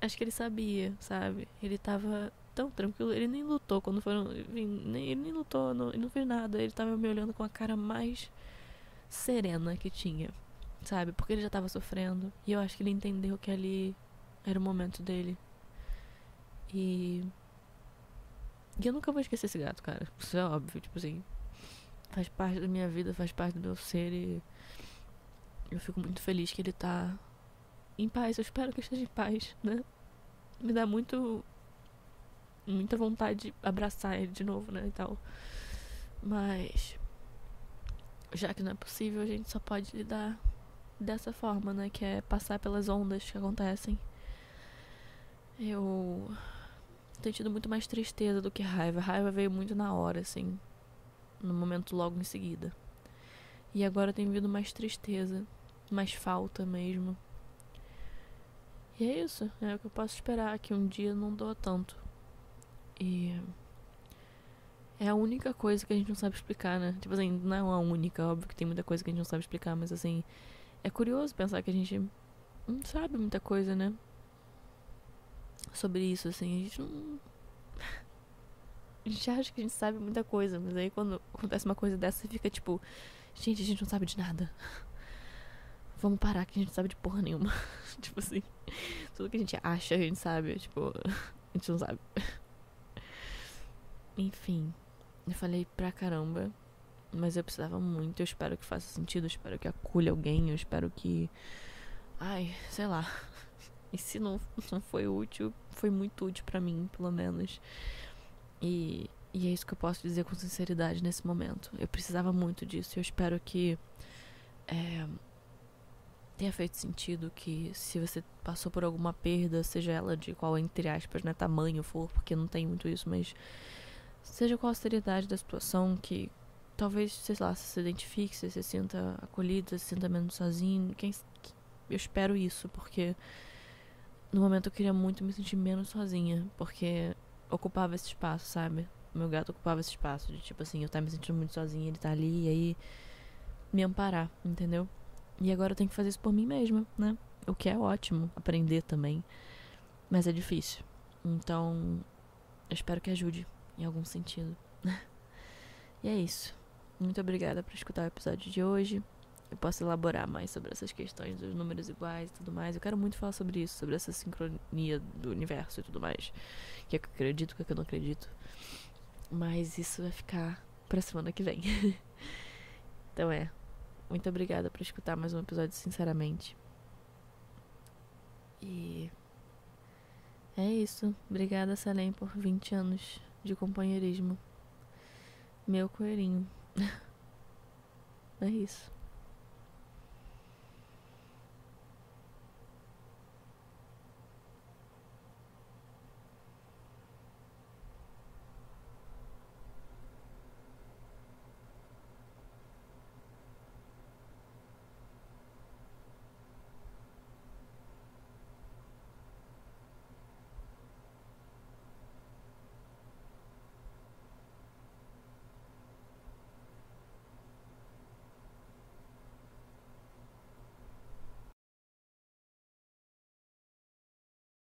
Acho que ele sabia, sabe? Ele tava tão tranquilo, ele nem lutou quando foram... Ele nem lutou, ele não fez nada. Ele tava me olhando com a cara mais serena que tinha, sabe? Porque ele já tava sofrendo. E eu acho que ele entendeu que ali era o momento dele. E eu nunca vou esquecer esse gato, cara. Isso é óbvio, tipo assim. Faz parte da minha vida, faz parte do meu ser. E eu fico muito feliz que ele tá em paz. Eu espero que esteja em paz, né? Me dá muita vontade de abraçar ele de novo, né, e tal. Mas já que não é possível, a gente só pode lidar dessa forma, né, que é passar pelas ondas que acontecem. Eu tenho tido muito mais tristeza do que raiva. A raiva veio muito na hora, assim, no momento logo em seguida. E agora tem vindo mais tristeza, mais falta mesmo. E é isso, é o que eu posso esperar, que um dia não doa tanto. E é a única coisa que a gente não sabe explicar, né? Tipo assim, não é uma única, óbvio que tem muita coisa que a gente não sabe explicar, mas assim, é curioso pensar que a gente não sabe muita coisa, né? Sobre isso, assim, a gente não... A gente acha que a gente sabe muita coisa, mas aí quando acontece uma coisa dessa, você fica tipo, gente, a gente não sabe de nada. Vamos parar que a gente não sabe de porra nenhuma. Tipo assim, tudo que a gente acha, a gente sabe, tipo, a gente não sabe. Enfim, eu falei pra caramba, mas eu precisava muito. Eu espero que faça sentido, eu espero que acolha alguém, eu espero que... Ai, sei lá. E se não foi útil, foi muito útil pra mim, pelo menos. E é isso que eu posso dizer com sinceridade nesse momento. Eu precisava muito disso e eu espero que tenha feito sentido, que se você passou por alguma perda, seja ela de qual, entre aspas, né, tamanho for, porque não tem muito isso, mas seja qual a seriedade da situação, que talvez, sei lá, você se identifique, você se sinta acolhido, você se sinta menos sozinho. Eu espero isso, porque no momento eu queria muito me sentir menos sozinha, porque ocupava esse espaço, sabe? O meu gato ocupava esse espaço de, tipo assim, eu tava me sentindo muito sozinha, ele tá ali, e aí me amparar, entendeu? E agora eu tenho que fazer isso por mim mesma, né? O que é ótimo, aprender também, mas é difícil. Então, eu espero que ajude em algum sentido. E é isso. Muito obrigada por escutar o episódio de hoje. Eu posso elaborar mais sobre essas questões dos números iguais e tudo mais. Eu quero muito falar sobre isso, sobre essa sincronia do universo e tudo mais. O que é que eu acredito, o que é que eu não acredito. Mas isso vai ficar pra semana que vem. Então muito obrigada por escutar mais um episódio, sinceramente. E é isso. Obrigada, Salem, por 20 anos de companheirismo. Meu coelhinho. É isso.